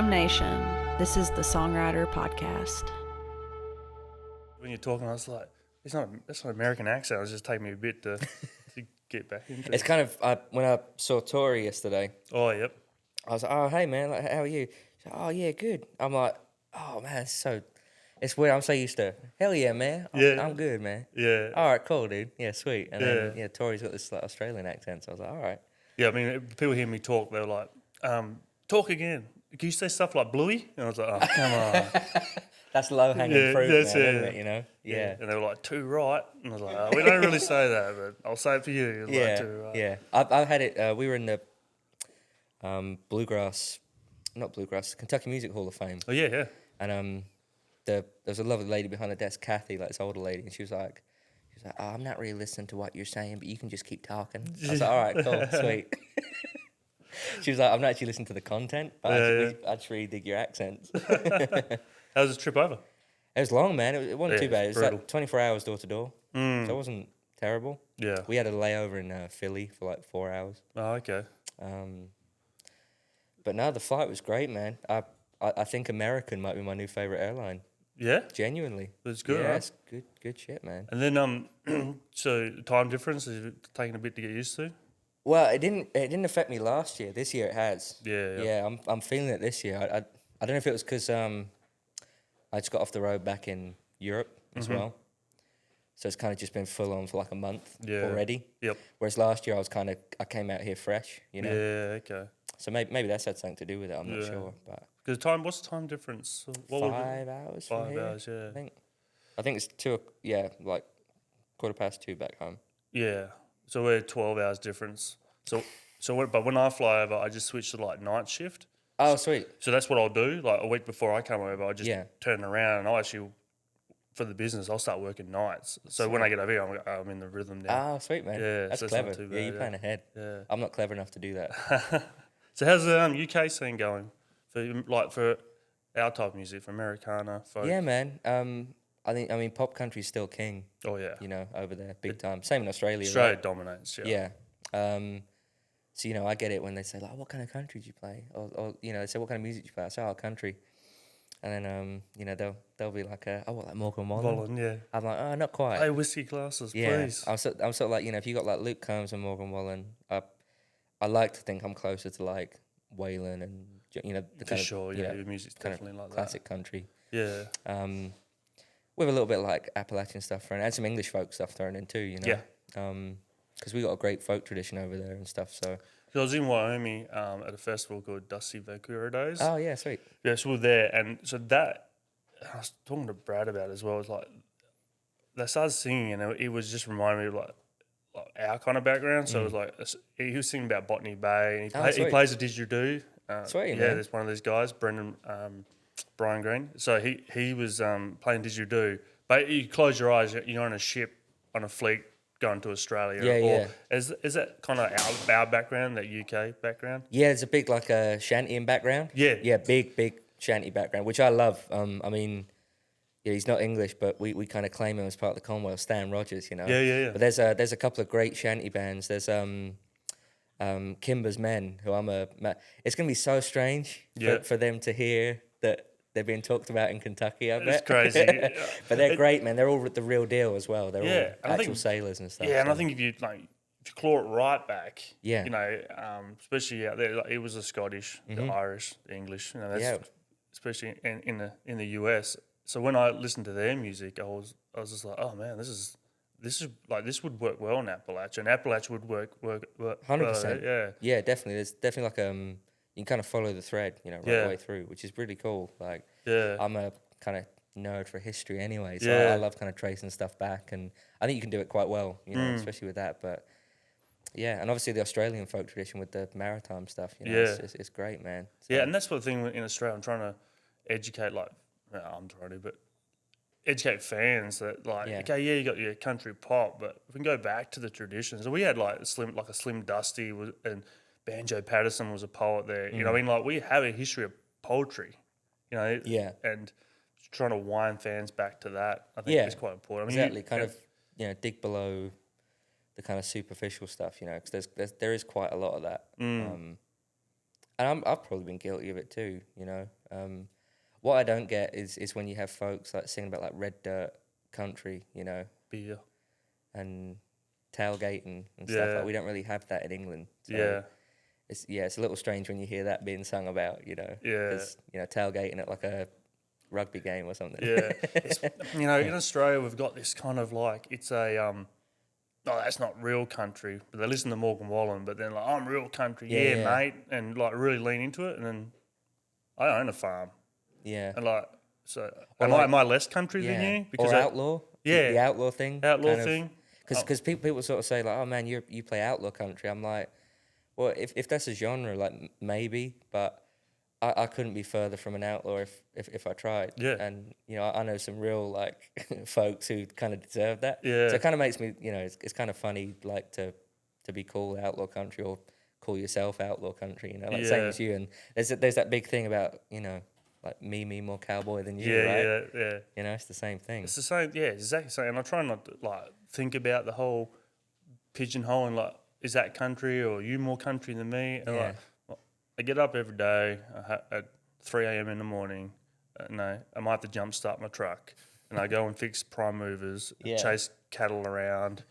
Jam Nation. This is the Songwriter Podcast. When you're talking, I was like, that's not an American accent. It was just taking me a bit to get back into It's it. kind of, when I saw Tori yesterday, Oh, yep. I was like, oh, hey, man, like, how are you? She's like, oh, yeah, good. I'm like, oh, man, it's weird. I'm so used to, hell yeah, man. I'm good, man. Yeah. All right, cool, dude. Yeah, sweet. And then, Yeah. Tori's got this like, Australian accent, so I was like, all right. Yeah, I mean, people hear me talk, they're like, talk again. Can you say stuff like bluey? And I was like, oh, come on. That's low-hanging fruit, man, that's isn't it, you know? Yeah. And they were like, too right. And I was like, oh, we don't really say that, but I'll say it for you. It was like, too right. Yeah. I've had it, we were in the Kentucky Music Hall of Fame. Oh, yeah. And there was a lovely lady behind the desk, Kathy, like this older lady, and she was like, oh, I'm not really listening to what you're saying, but you can just keep talking. I was like, all right, cool, sweet. She was like, I'm not actually listening to the content, but I just really dig your accents. How was the trip over? It was long, man. It wasn't too bad. It was brutal. like 24 hours door to door, so it wasn't terrible. Yeah. We had a layover in Philly for like 4 hours. Oh, okay. But no, the flight was great, man. I think American might be my new favorite airline. Yeah? Genuinely. It's good, Yeah, right? it's good shit, man. And then, so time difference, is it taking a bit to get used to? Well, it didn't affect me last year. This year it has. Yeah. Yeah, I'm feeling it this year. I don't know if it was because I just got off the road back in Europe as well. So it's kind of just been full on for like a month already. Yep. Whereas last year I came out here fresh, you know. Yeah, okay. So maybe that's had something to do with it. I'm not sure, but Because what's the time difference? So what 5 hours from 5 here, hours, yeah. I think it's 2, like 2:15 back home. Yeah. So we're 12 hours difference. But when I fly over, I just switch to like night shift. Oh, sweet. So that's what I'll do. Like a week before I come over, I just Yeah. turn around and I'll actually, for the business, I'll start working nights. So when I get over here, I'm in the rhythm now. Oh, sweet, man. Yeah, That's so it's not clever. too Yeah, bad, you're planning ahead. Yeah. I'm not clever enough to do that. So how's the UK scene going for our type of music, for Americana, folk? Yeah, man. I mean, pop country's still king. Oh yeah. You know, over there, big time. Same in Australia. Australia right? dominates. Yeah. Yeah. So, I get it when they say, like, what kind of country do you play? Or they say, what kind of music do you play? I say, oh, country. And then, they'll be like, like Morgan Wallen? Yeah. I'm like, oh, not quite. Hey, whiskey glasses, Yeah. please. I'm sort of like, if you got like Luke Combs and Morgan Wallen, I like to think I'm closer to like Waylon and, the kind of, your music's definitely like classic country. Yeah. With a little bit like Appalachian stuff thrown and some English folk stuff thrown in too, Yeah. Because we got a great folk tradition over there and stuff. So I was in Wyoming at a festival called Dusty Vancouver Days. oh yeah, sweet. Yeah, so we were there, and so that I was talking to Brad about it as well. It's like they started singing, and it was just reminding me of like our kind of background. So it was like he was singing about Botany Bay, and he plays a didgeridoo. Sweet, yeah, man. there's one of these guys, Brian Green. So he was playing didgeridoo, but you close your eyes, you're on a ship on a fleet going to Australia. Yeah. Is that kind of our background, that UK background? Yeah, there's a big like a shanty background. Yeah. Big shanty background, which I love. I mean, he's not English, but we kind of claim him as part of the Commonwealth. Stan Rogers, Yeah. But there's a couple of great shanty bands. There's Kimber's Men, who it's gonna be so strange for them to hear that they're being talked about in Kentucky. I bet It's crazy, but they're great, man. They're all the real deal as well. They're all actual sailors and stuff. Yeah, and I think if you claw it right back, Yeah. especially out there, like, it was the Scottish, the Irish, the English, especially in the US. So when I listened to their music, I was just like, oh man, this would work well in Appalachia, and Appalachia would work 100%. Yeah, definitely. There's definitely like you can kind of follow the thread, right the way through, which is really cool. Like, I'm a kind of nerd for history anyway, so I love kind of tracing stuff back, and I think you can do it quite well, especially with that. But yeah, and obviously the Australian folk tradition with the maritime stuff, it's great, man. So, yeah, and that's what the thing in Australia. I'm trying to educate, educate fans that you got your country pop, but if we can go back to the traditions. So we had like a Slim Dusty and Banjo Patterson was a poet there. We have a history of poetry, and trying to wind fans back to that, I think is quite important. Exactly, dig below the kind of superficial stuff, because there is quite a lot of that. And I've probably been guilty of it too, you know. What I don't get is when you have folks like singing about like red dirt country, you know, beer and tailgating and stuff. Like we don't really have that in England. So it's a little strange when you hear that being sung about, you know. Yeah. Because, you know, tailgating at like a rugby game or something. Yeah. You know, in Australia we've got this kind of like, it's a oh, that's not real country, but they listen to Morgan Wallen, but then like, I'm real country, mate, and like really lean into it, and then I own a farm. Yeah. And like, so or am I less country than you? Because outlaw. Yeah. The outlaw thing. Outlaw thing. Because people sort of say like, oh man, you play outlaw country. I'm like, well, if that's a genre, like maybe, but I couldn't be further from an outlaw if I tried. Yeah. And, you know, I know some real, like, folks who kind of deserve that. Yeah. So it kind of makes me, you know, it's kind of funny, like, to be called outlaw country or call yourself outlaw country, you know, like same as you. And there's that big thing about, you know, like me more cowboy than you, right? Yeah. You know, it's the same thing. It's the same, exactly the same. And I try not to, like, think about the whole pigeonholing, like, is that country or are you more country than me? And like, I get up every day at 3 a.m. in the morning. I might have to jump start my truck, and I go and fix prime movers, chase cattle around,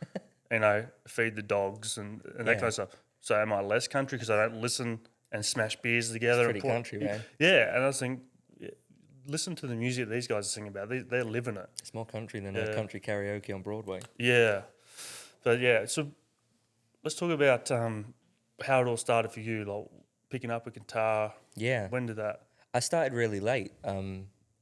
you know, feed the dogs and that kind of stuff. So am I less country because I don't listen and smash beers together? It's pretty country, man. Yeah, and I was thinking, listen to the music these guys are singing about. They're living it. It's more country than a country karaoke on Broadway. Yeah, but so let's talk about how it all started for you, like picking up a guitar. Yeah. When did that? I started really late.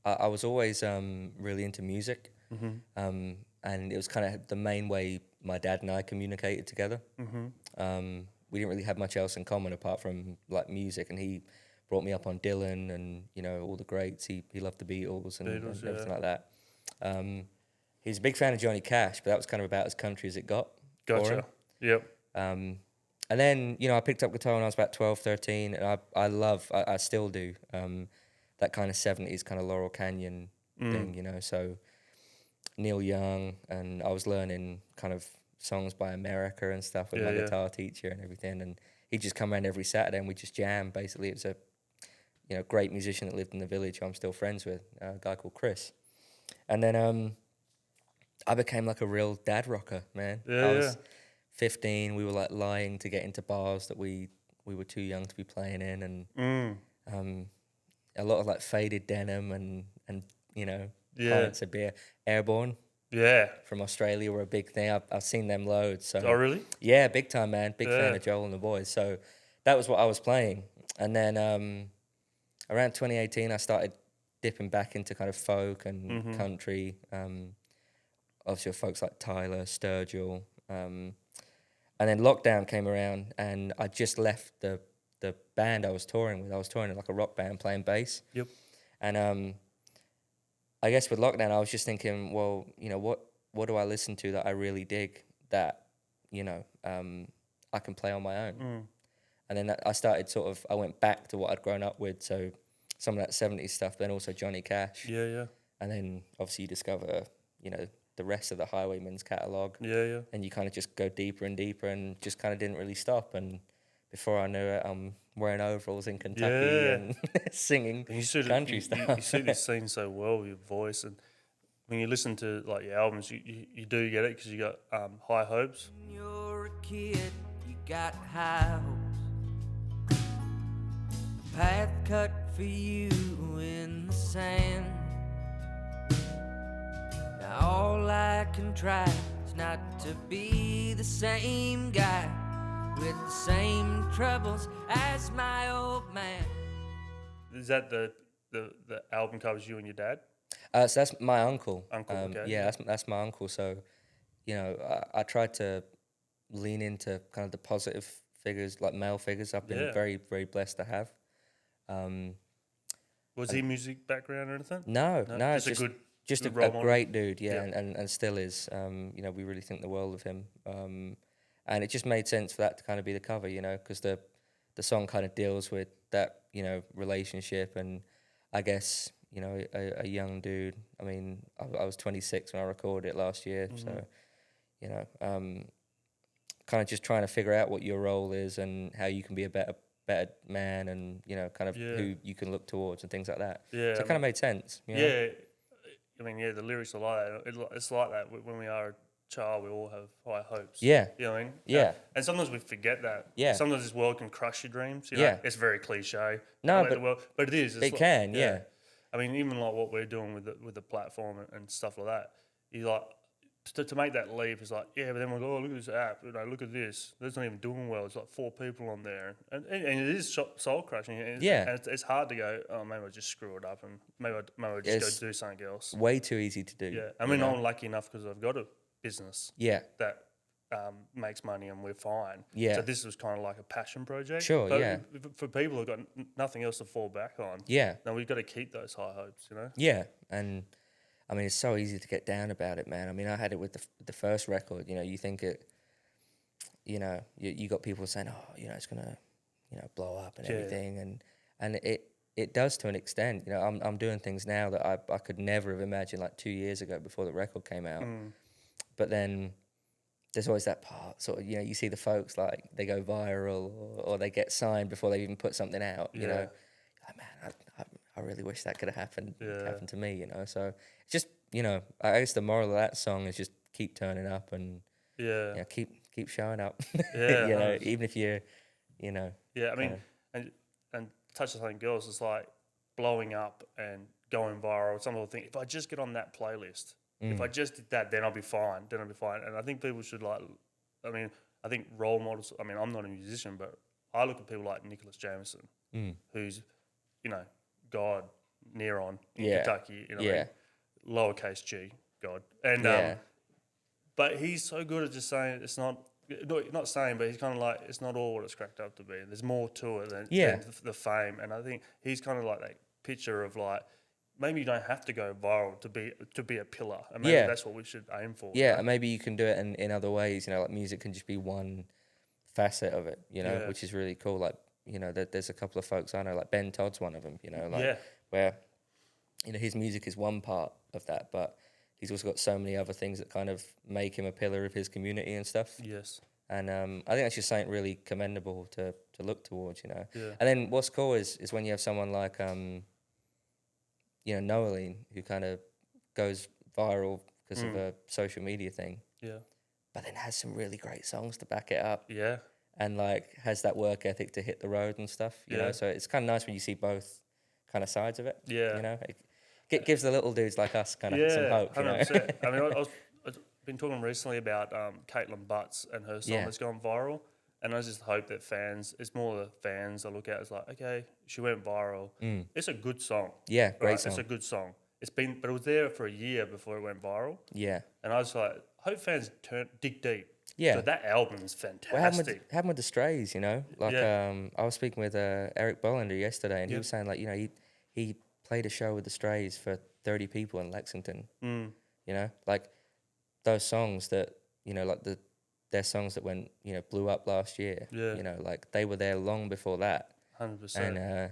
I was always really into music, and it was kind of the main way my dad and I communicated together. We didn't really have much else in common apart from like music, and he brought me up on Dylan and, you know, all the greats. He loved the Beatles and everything like that. He's a big fan of Johnny Cash, but that was kind of about as country as it got. Gotcha. Yep. And then, you know, I picked up guitar when I was about 12, 13, and I still do, that kind of 70s kind of Laurel Canyon thing, you know. So Neil Young, and I was learning kind of songs by America and stuff with my guitar teacher and everything. And he'd just come around every Saturday and we'd just jam. Basically, it was a, you know, great musician that lived in the village who I'm still friends with, a guy called Chris. And then I became like a real dad rocker, man. I was 15. We were like lying to get into bars that we were too young to be playing in, and a lot of like faded denim and you know, pints of beer. Airborne, from Australia were a big thing. I've seen them loads. So really? Yeah, big time, man. Big fan of Joel and the boys. So that was what I was playing. And then around 2018, I started dipping back into kind of folk and country. Obviously, with folks like Tyler, Sturgill. And then lockdown came around, and I just left the band I was touring with. I was touring in like a rock band playing bass. Yep. And I guess with lockdown, I was just thinking, well, you know, what do I listen to that I really dig that, you know, I can play on my own? And then I went back to what I'd grown up with. So some of that 70s stuff, then also Johnny Cash. Yeah. And then obviously you discover, you know, the rest of the Highwaymen's catalogue. Yeah. And you kind of just go deeper and deeper and just kind of didn't really stop. And before I knew it, I'm wearing overalls in Kentucky and singing country stuff. You suit this scene so well with your voice. And when you listen to like your albums, you do get it because you got high hopes. When you're a kid, you got high hopes. A path cut for you in the sand. Now all I can try is not to be the same guy with the same troubles as my old man. Is that the album covers you and your dad? So that's my uncle. Okay. Yeah, that's my uncle. So, you know, I tried to lean into kind of the positive figures, like male figures. I've been very, very blessed to have. Was he music background or anything? No, just a great dude, and still is. You know, we really think the world of him. And it just made sense for that to kind of be the cover, you know, because the song kind of deals with that, you know, relationship. And I guess, you know, a young dude. I mean, I was 26 when I recorded it last year. So, you know, kind of just trying to figure out what your role is and how you can be a better better man and, you know, kind of who you can look towards and things like that. Yeah. So it kind of made sense. You know? Yeah. I mean, the lyrics are like that. It's like that when we are a child, we all have high hopes. Yeah. You know what I mean? Yeah. And sometimes we forget that. Yeah. Sometimes this world can crush your dreams. You know? Yeah. It's very cliche. No, but it is. It's it can, yeah. I mean, even like what we're doing with the platform and stuff like that, you like to make that leap is like, yeah, but then we go, oh, look at this app, you know, look at this. That's not even doing well. It's like 4 people on there, and it is soul crushing. And it's hard to go, oh, maybe I just screw it up, and maybe I just go do something else. Way too easy to do. Yeah, I mean, I'm lucky enough because I've got a business. Yeah. That makes money and we're fine. Yeah. So this was kind of like a passion project. Sure. But yeah. For people who've got nothing else to fall back on. Yeah. Then we've got to keep those high hopes, you know. Yeah, and I mean, it's so easy to get down about it, man. I mean, I had it with the first record. You know, you think it, you know, you got people saying, oh, you know, it's gonna, you know, blow up and everything, and it does to an extent. You know, I'm doing things now that I could never have imagined like 2 years ago before the record came out. But then there's always that part, sort of, you know, you see the folks like they go viral or they get signed before they even put something out. You know, like, man, I really wish that could have happened to me, you know. So it's just, you know, I guess the moral of that song is just keep turning up and you know, keep showing up. Yeah, you know, even if you're, you know. Yeah, I mean, and touch on something else, it's like blowing up and going viral. Some people think if I just get on that playlist, if I just did that, then I'll be fine. And I think people should like, I mean, I think role models. I mean, I'm not a musician, but I look at people like Nicholas Jameson, who's, you know, God, Neron in Kentucky, you know, what I mean? Lowercase G, God, and but he's so good at just saying it's not saying, but he's kind of like it's not all what it's cracked up to be. There's more to it than the fame, and I think he's kind of like that picture of like maybe you don't have to go viral to be a pillar, and maybe that's what we should aim for. Yeah, and maybe you can do it in other ways. You know, like music can just be one facet of it. You know, which is really cool. Like, you know, there's a couple of folks I know, like Ben Todd's one of them. You know, like where, you know, his music is one part of that, but he's also got so many other things that kind of make him a pillar of his community and stuff. Yes. And I think that's just something really commendable to look towards, you know. Yeah. And then what's cool is when you have someone like, you know, Noeline, who kind of goes viral because of a social media thing. Yeah. But then has some really great songs to back it up. Yeah. And like has that work ethic to hit the road and stuff, you know. So it's kind of nice when you see both kind of sides of it. Yeah. You know, it gives the little dudes like us kind of some hope. 100%. You know? I mean, I've been talking recently about Caitlin Butts and her song that's gone viral. And I just hope that it's more the fans I look at. It's like, okay, she went viral. It's a good song. Yeah, great song. It's a good song. But it was there for a year before it went viral. Yeah. And I was like, hope fans dig deep. Yeah. So that album is fantastic. What happened with the Strays, you know? Like, I was speaking with Eric Bollander yesterday, and he was saying, like, you know, he played a show with the Strays for 30 people in Lexington. You know? Like, those songs that, you know, like their songs that went, you know, blew up last year. Yeah. You know, like they were there long before that. 100%. And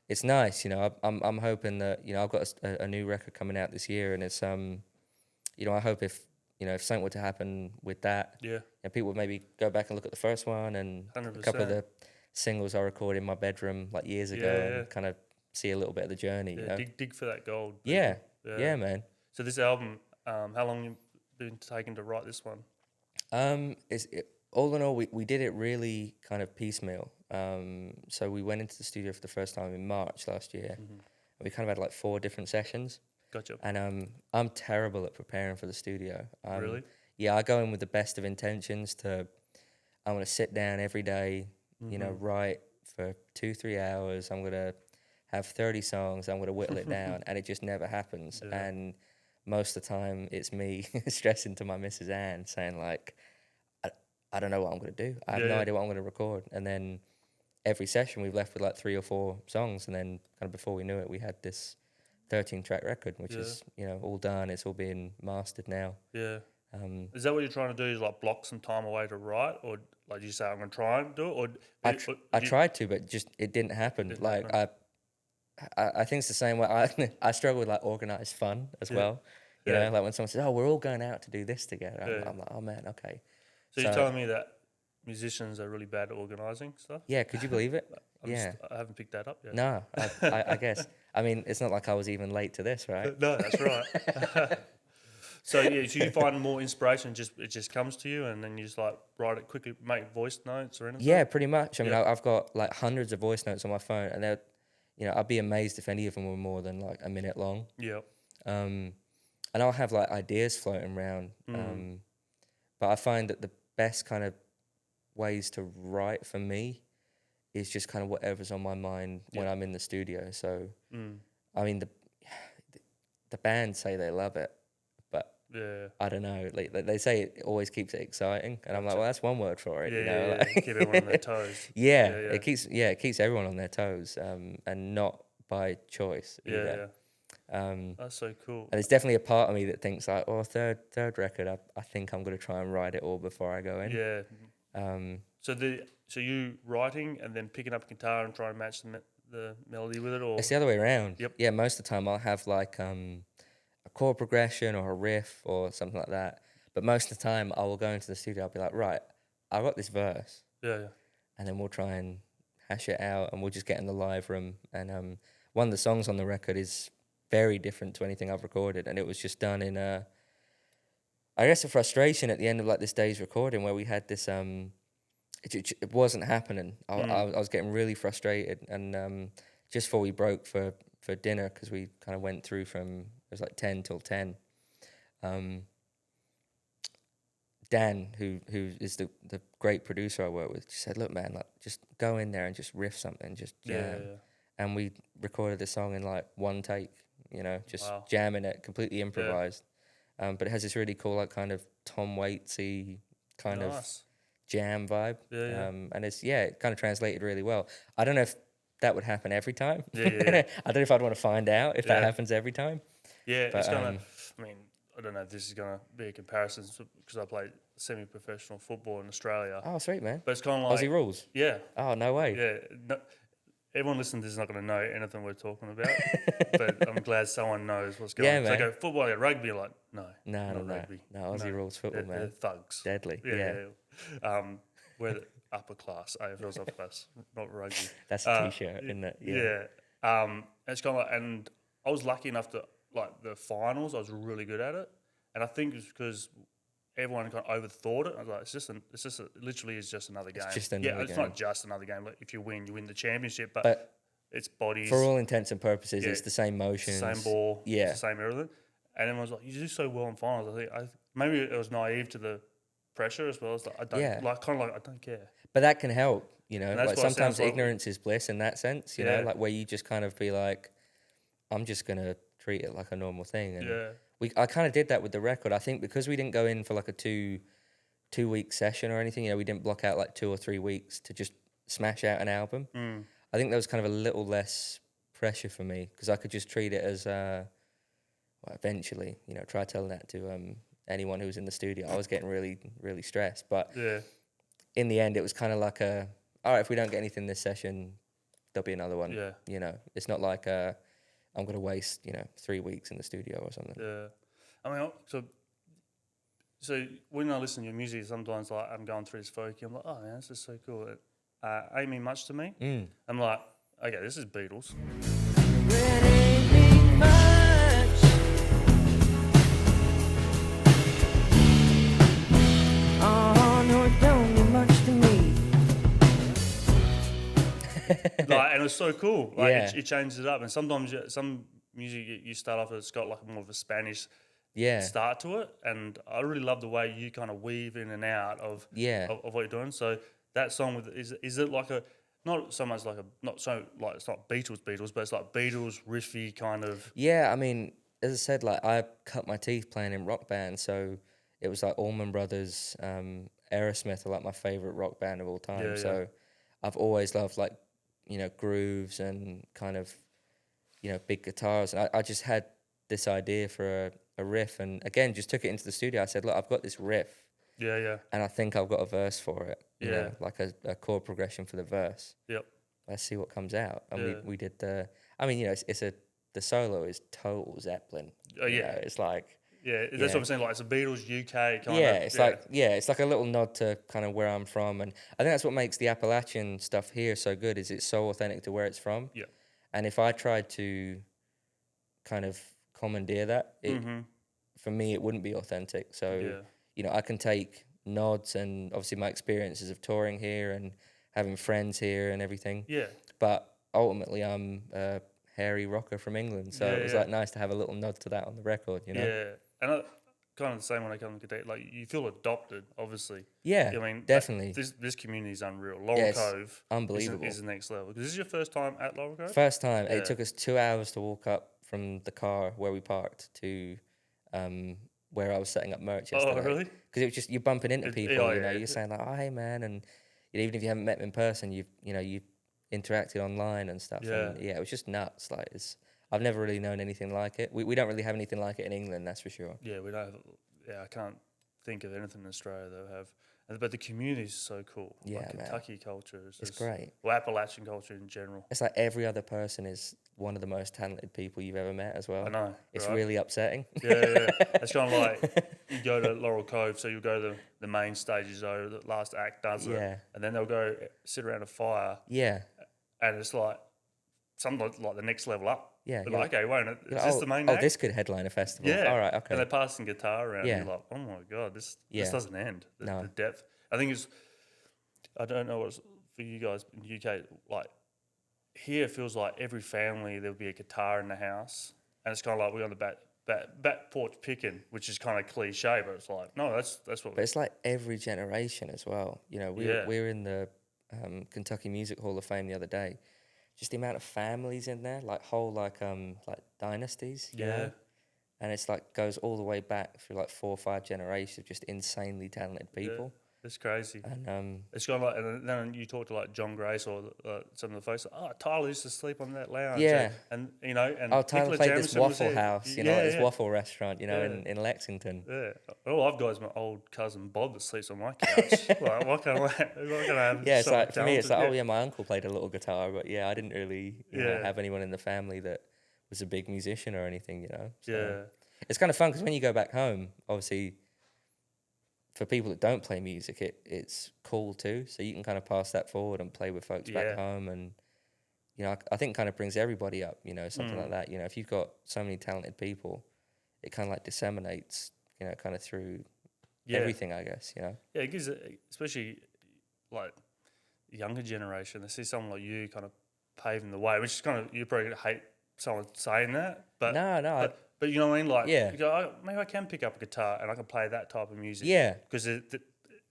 it's nice, you know. I'm hoping that, you know, I've got a new record coming out this year, and it's you know, I hope if something were to happen with that, you know, people would maybe go back and look at the first one and 100%. a couple of the singles I recorded in my bedroom like years ago and kind of see a little bit of the journey. Yeah, you know? dig for that gold. Yeah, man. So this album, how long you been taking to write this one? All in all, we did it really kind of piecemeal. So we went into the studio for the first time in March last year. And we kind of had like 4 different sessions. Gotcha. And I'm terrible at preparing for the studio. Really? Yeah, I go in with the best of intentions I'm going to sit down every day, you know, write for 2-3 hours. I'm going to have 30 songs. I'm going to whittle it down. And it just never happens. Yeah. And most of the time it's me stressing to my Mrs. Ann saying like, I don't know what I'm going to do. I have no idea what I'm going to record. And then every session we've left with like 3 or 4 songs. And then kind of before we knew it, we had this 13-track record, which is, you know, all done. It's all being mastered now. Yeah. Is that what you're trying to do? Is like block some time away to write, or like you say, I'm going to try and do it? Or I tried to, but just it didn't happen. I think it's the same way. I struggle with like organized fun as well. You know, like when someone says, "Oh, we're all going out to do this together," I'm like, "Oh man, okay." So you're telling me that musicians are really bad at organising stuff? Yeah, could you believe it? I haven't picked that up yet. No, I guess. I mean, it's not like I was even late to this, right? No, that's right. So you find more inspiration, it just comes to you, and then you just like write it quickly, make voice notes or anything? Yeah, pretty much. I mean, I've got like hundreds of voice notes on my phone, and they're, I'd be amazed if any of them were more than like a minute long. Yeah. And I'll have like ideas floating around. But I find that the best kind of ways to write for me is just kind of whatever's on my mind when I'm in the studio. So, I mean, the band say they love it, but I don't know. Like they say it always keeps it exciting, and I'm like, well, that's one word for it. Like, keep everyone on their toes. It keeps everyone on their toes, and not by choice either. That's so cool. And there's definitely a part of me that thinks like, oh, third record, I think I'm going to try and write it all before I go in. Yeah. So you writing and then picking up a guitar and trying to match the melody with it, or it's the other way around. Yep. Yeah, most of the time I'll have like a chord progression or a riff or something like that. But most of the time I will go into the studio. I'll be like, right, I got this verse. Yeah. And then we'll try and hash it out, and we'll just get in the live room. And one of the songs on the record is very different to anything I've recorded, and it was just done in I guess a frustration at the end of like this day's recording where we had this it wasn't happening. I was getting really frustrated, and just before we broke for dinner, because we kind of went through from, it was like 10 till 10, Dan, who is the great producer I work with, just said, look man, like just go in there and just riff something, just jam. And we recorded the song in like one take, just jamming it, completely improvised. But it has this really cool, like kind of Tom Waitsy kind of jam vibe. And it kind of translated really well. I don't know if that would happen every time. I don't know if I'd want to find out if that happens every time. Yeah, but, it's going to, I don't know if this is going to be a comparison because I played semi-professional football in Australia. Oh, sweet, man. But it's kind of like... Aussie rules? Yeah. Oh, no way. Yeah. No, everyone listening to this is not going to know anything we're talking about, but I'm glad someone knows what's going on. Man. So they go, football, rugby, you're like, no, rugby. No, Aussie rules football, man. They're thugs. Deadly, We're the upper class, AFL's upper class, not rugby. That's a T-shirt, isn't it? Yeah. It's kind of like, and I was lucky enough to, like, the finals, I was really good at it. And I think it's because everyone kind of overthought it. I was like, it literally is just another game. It's just another game. It's not just another game. Like, if you win the championship, but it's bodies. For all intents and purposes, it's the same motions. Same ball. Yeah. It's the same everything. And everyone was like, you do so well in finals. Maybe it was naive to the pressure as well. It's like, I don't care. But that can help, Like sometimes like ignorance is bliss in that sense, like where you just kind of be like, I'm just going to treat it like a normal thing. And I kind of did that with the record. I think because we didn't go in for like a two-week session or anything, we didn't block out like 2 or 3 weeks to just smash out an album. I think there was kind of a little less pressure for me because I could just treat it as, eventually, try telling that to anyone who was in the studio. I was getting really, really stressed. But in the end, it was kind of like all right, if we don't get anything this session, there'll be another one. Yeah. It's not like I'm going to waste, 3 weeks in the studio or something. Yeah. I mean, so when I listen to your music, sometimes like I'm going through this folky, I'm like, oh man, this is so cool. It ain't mean much to me. I'm like, okay, this is Beatles. It ain't mean much. Oh no, it don't mean much to me. And it's so cool. It changes it up. And sometimes some music you start off, it's got like more of a Spanish start to it. And I really love the way you kind of weave in and out of what you're doing. So that song is it like not so much like it's not Beatles, but it's like Beatles riffy kind of. Yeah, I mean, as I said, like I cut my teeth playing in rock bands, so it was like Allman Brothers, Aerosmith are like my favorite rock band of all time. So I've always loved like, grooves and kind of, big guitars. And I just had this idea for a riff, and again, just took it into the studio. I said, look, I've got this riff. Yeah. And I think I've got a verse for it. You know, like a chord progression for the verse. Yep. Let's see what comes out. And we did the solo is total Zeppelin. Oh, yeah. It's like, Yeah, that's what I'm saying. Like it's a Beatles UK kind yeah, of. It's like a little nod to kind of where I'm from, and I think that's what makes the Appalachian stuff here so good. Is it's so authentic to where it's from. Yeah. And if I tried to kind of commandeer that, for me it wouldn't be authentic. So I can take nods and obviously my experiences of touring here and having friends here and everything. Yeah. But ultimately, I'm a hairy rocker from England, so it was like nice to have a little nod to that on the record, Yeah, and kind of the same when I come to Cadet. Like you feel adopted, obviously. Yeah, I mean, definitely. This community is unreal. Laurel Cove, unbelievable, is the next level. Because this is your first time at Laurel Cove. First time. It took us 2 hours to walk up from the car where we parked to where I was setting up merch yesterday. Oh, really? Because it was just you're bumping into people. You're saying like, "Oh, hey, man," and even if you haven't met them in person, you've interacted online and stuff. Yeah. And it was just nuts. Like I've never really known anything like it. We don't really have anything like it in England, that's for sure. Yeah, we don't have, I can't think of anything in Australia that we have. But the community is so cool. Yeah, like Kentucky culture is it's great. Well, Appalachian culture in general. It's like every other person is one of the most talented people you've ever met as well. I know. It's really upsetting. Yeah. It's kind of like you go to Laurel Cove, so you'll go to the main stages, though, the last act does it. And then they'll go sit around a fire. Yeah. And it's like something like the next level up. Yeah. But like, okay, wait, is this the main act? act? Oh, this could headline a festival. Yeah. All right, okay. And they're passing guitar around. Yeah. And you're like, oh my God, this doesn't end. The depth. I think I don't know what's for you guys in the UK, like here it feels like every family there'll be a guitar in the house. And it's kind of like we're on the back porch picking, which is kind of cliche, but it's like, no, that's what. But it's like every generation as well. We're in the Kentucky Music Hall of Fame the other day. Just the amount of families in there, like whole like dynasties. You know? And it's like goes all the way back through like 4 or 5 generations of just insanely talented people. It's crazy. And it's kind of like, and then you talk to like John Grace or some of the folks. Oh, Tyler used to sleep on that lounge. Yeah. And Tyler played this Waffle House, this waffle restaurant, in Lexington. Yeah. All I've got is my old cousin Bob that sleeps on my couch. Like, what can I have? Yeah, it's like for me, it's like, my uncle played a little guitar, but I didn't really have anyone in the family that was a big musician or anything, So it's kind of fun because when you go back home, obviously, for people that don't play music, it's cool too. So you can kind of pass that forward and play with folks back home, and I think kind of brings everybody up. Something like that. If you've got so many talented people, it kind of like disseminates. Kind of through everything, I guess. Yeah, it gives, especially like the younger generation. They see someone like you kind of paving the way, which is kind of, you probably hate someone saying that, but no. But you know what I mean? Like, you go, oh, maybe I can pick up a guitar and I can play that type of music. Yeah. Because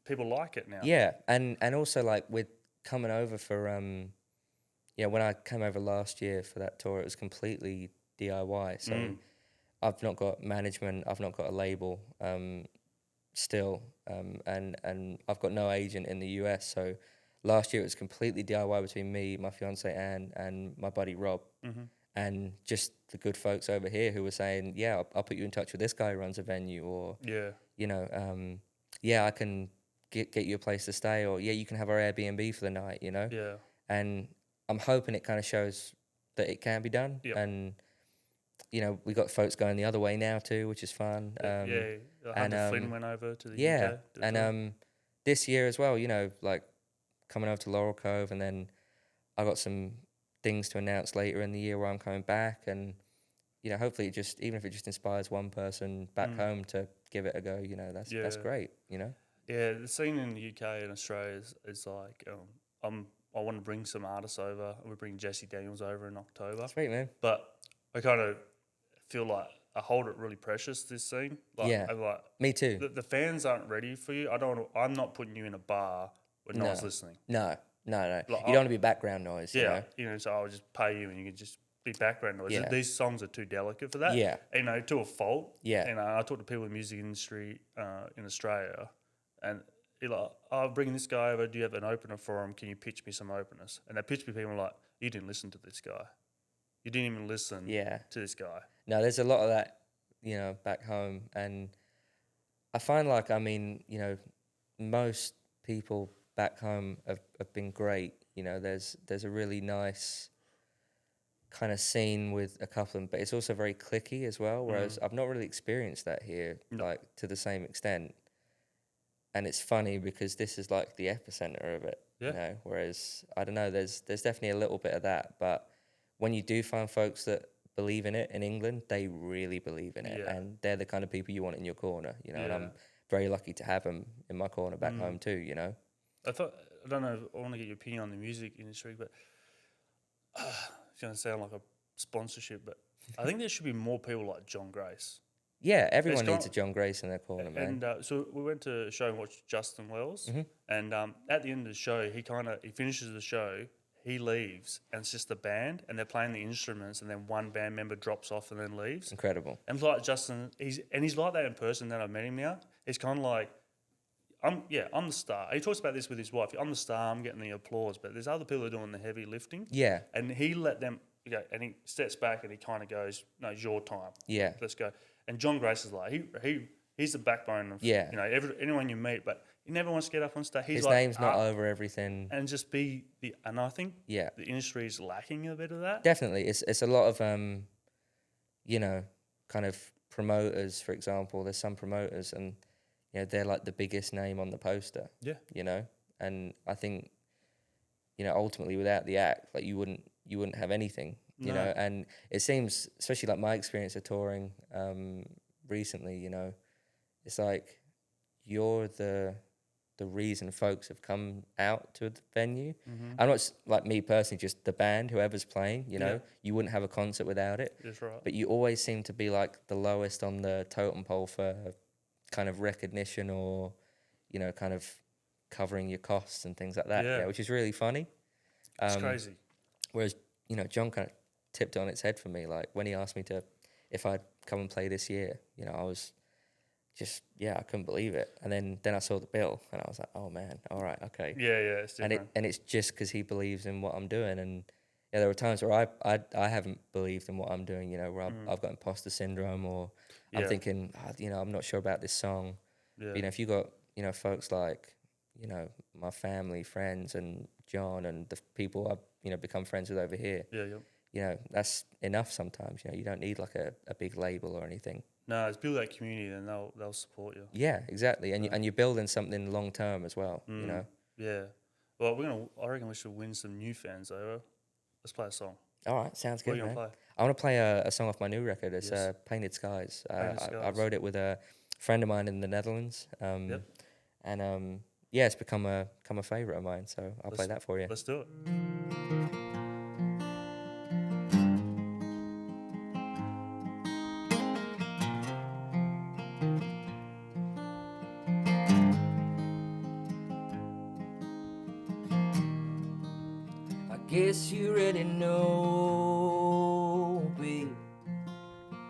people like it now. Yeah, and also like with coming over for, when I came over last year for that tour, it was completely DIY. So I've not got management, I've not got a label still, and I've got no agent in the US. So last year it was completely DIY between me, my fiance Anne, and my buddy Rob. Mm-hmm. And just the good folks over here who were saying, I'll put you in touch with this guy who runs a venue, or, I can get you a place to stay, or, you can have our Airbnb for the night, Yeah. And I'm hoping it kind of shows that it can be done. Yep. And, we got folks going the other way now too, which is fun. Hunter Flynn went over to the UK. And this year as well, like coming over to Laurel Cove, and then I got some things to announce later in the year where I'm coming back, and hopefully even if it just inspires one person back home to give it a go, that's great. Yeah, the scene in the UK and Australia is like I want to bring some artists over. We're bringing Jesse Daniels over in October. Sweet, man. But I kind of feel like I hold it really precious, this scene. Like, me too. The fans aren't ready for you. I'm not putting you in a bar where no one's listening. No. Like, you don't want to be background noise. Yeah, so I'll just pay you and you can just be background noise. Yeah. These songs are too delicate for that. Yeah. To a fault. Yeah. I talk to people in the music industry in Australia, and you're like, I'll bring this guy over. Do you have an opener for him? Can you pitch me some openers? And they pitch me people like, you didn't listen to this guy. You didn't even listen to this guy. No, there's a lot of that, back home. And I find like, most people back home have been great. There's a really nice kind of scene with a couple of them, but it's also very cliquey as well, whereas I've not really experienced that here, like to the same extent. And it's funny because this is like the epicenter of it, you know, whereas, I don't know, there's definitely a little bit of that, but when you do find folks that believe in it in England, they really believe in it, and they're the kind of people you want in your corner, you know, and I'm very lucky to have them in my corner back home too, you know. I don't know, I want to get your opinion on the music industry, but it's going to sound like a sponsorship, but I think there should be more people like John Grace. Yeah, everyone needs a John Grace in their corner, man. And so we went to a show and watched Justin Wells, and at the end of the show, he finishes the show, he leaves, and it's just the band, and they're playing the instruments, and then one band member drops off and then leaves. Incredible. And like Justin, he's like that in person. That I've met him now. It's kind of like, I'm the star. He talks about this with his wife. I'm the star. I'm getting the applause, but there's other people who are doing the heavy lifting. Yeah. And he let them go, and he steps back and he kind of goes, "No, it's your time. Yeah. Let's go." And John Grace is like he's the backbone of anyone you meet, but he never wants to get up on stage. His name's not over everything, and just be the. And I think the industry is lacking a bit of that. Definitely, it's a lot of you know, kind of promoters. For example, there's some promoters, and you know they're like the biggest name on the poster. Yeah, you know, and I think, you know, ultimately without the act, like you wouldn't have anything. You know, and it seems, especially like my experience of touring recently, you know, it's like you're the reason folks have come out to the venue. I'm not like me personally, just the band, whoever's playing, you know, you wouldn't have a concert without it. That's right. But you always seem to be like the lowest on the totem pole for kind of recognition or, you know, kind of covering your costs and things like that. Yeah, which is really funny. It's crazy. Whereas, you know, John kind of tipped it on its head for me. Like when he asked me if I'd come and play this year, you know, I was just, I couldn't believe it. And then I saw the bill and I was like, oh man, all right, okay. Yeah, it's different. And it's just because he believes in what I'm doing. And there were times where I haven't believed in what I'm doing, you know, where I've got imposter syndrome, or I'm thinking, you know, I'm not sure about this song. But, you know, if you got, you know, folks like, you know, my family, friends, and John, and the people I've, you know, become friends with over here. You know, that's enough sometimes. You know, you don't need like a big label or anything. No, it's build that community, and they'll support you. Yeah, exactly. And you're building something long term as well. You know. Yeah. Well, I reckon we should win some new fans over. Let's play a song. All right, sounds good. What are you gonna play? I want to play a song off my new record. It's Painted Skies. I wrote it with a friend of mine in the Netherlands. And it's become a favorite of mine. So I'll play that for you. Let's do it. Guess you already know, babe.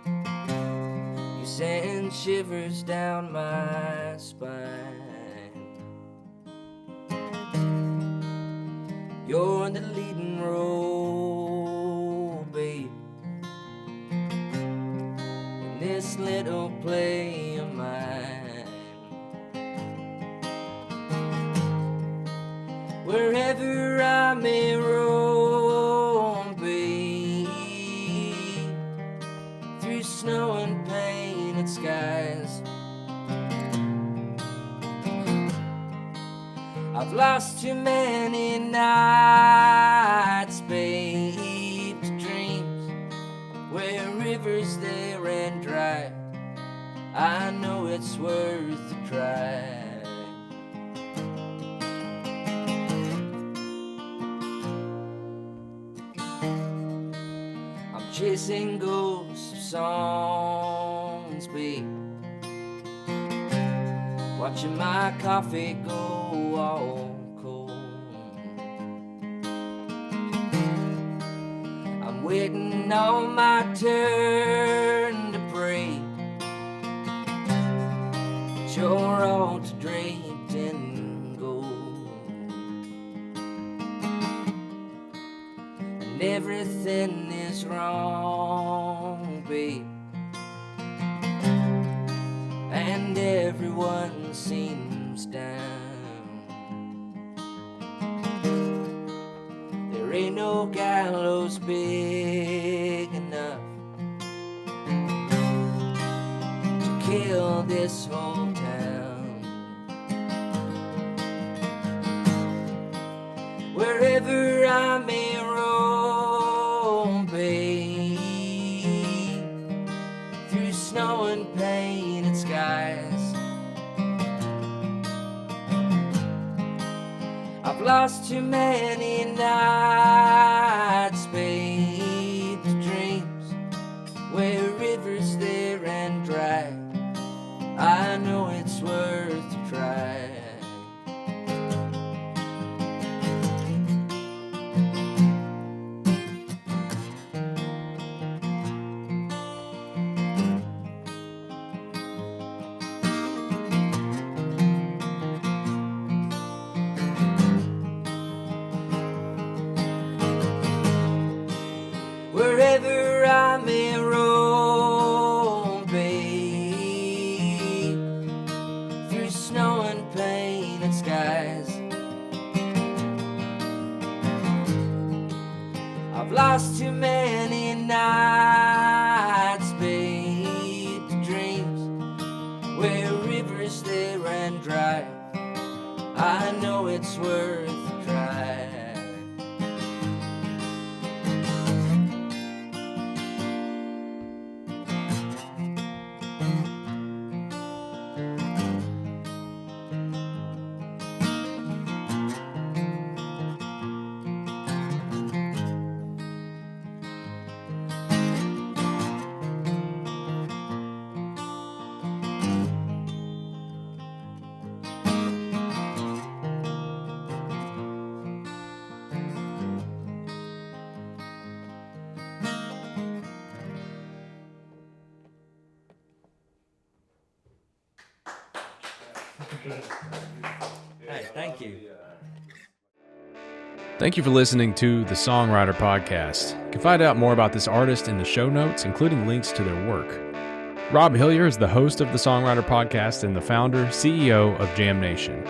You send shivers down my spine. You're the leading role, babe, in this little play of mine. Wherever I may roam, babe, through snow and painted skies, I've lost too many nights, babe, to dreams where rivers they ran dry. I know it's worth the try. Chasing ghosts of songs, babe, watching my coffee go all cold. I'm waiting on my turn to pray, but you're all too draped in gold, and everything is wrong, babe, and everyone seems down. There ain't no gallows, babe, kill this whole town. Wherever I may roam, babe, through snow and painted skies, I've lost too many nights, babe, to dreams where rivers there and dry. I know it's worth a try. Wherever I may roam, babe, through snow and painted skies, I've lost too many nights, babe, to dreams where rivers there and dry. I know it's worth a try. Hey, thank you. Thank you for listening to the Songwriter Podcast. You can find out more about this artist in the show notes, including links to their work. Rob Hillier is the host of the Songwriter Podcast and the founder, CEO of Jam Nation.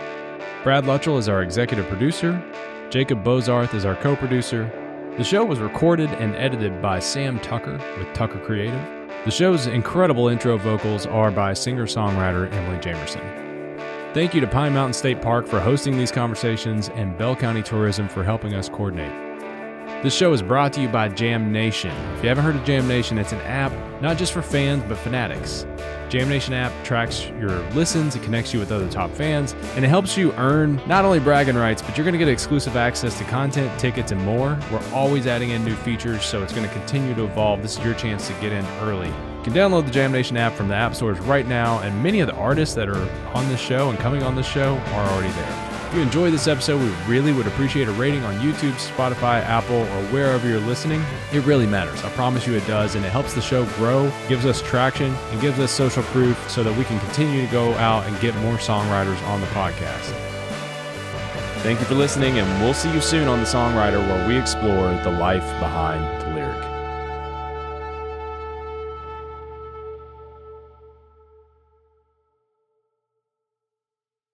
Brad Luttrell is our executive producer. Jacob Bozarth is our co-producer. The show was recorded and edited by Sam Tucker with Tucker Creative. The show's incredible intro vocals are by singer-songwriter Emily Jamerson. Thank you to Pine Mountain State Park for hosting these conversations and Bell County Tourism for helping us coordinate. This show is brought to you by Jam Nation. If you haven't heard of Jam Nation, it's an app not just for fans, but fanatics. Jam Nation app tracks your listens, it connects you with other top fans, and it helps you earn not only bragging rights, but you're going to get exclusive access to content, tickets, and more. We're always adding in new features, so it's going to continue to evolve. This is your chance to get in early. You can download the Jam Nation app from the app stores right now, and many of the artists that are on this show and coming on this show are already there. If you enjoyed this episode, we really would appreciate a rating on YouTube, Spotify, Apple, or wherever you're listening. It really matters. I promise you it does, and it helps the show grow, gives us traction, and gives us social proof so that we can continue to go out and get more songwriters on the podcast. Thank you for listening, and we'll see you soon on The Songwriter, where we explore the life behind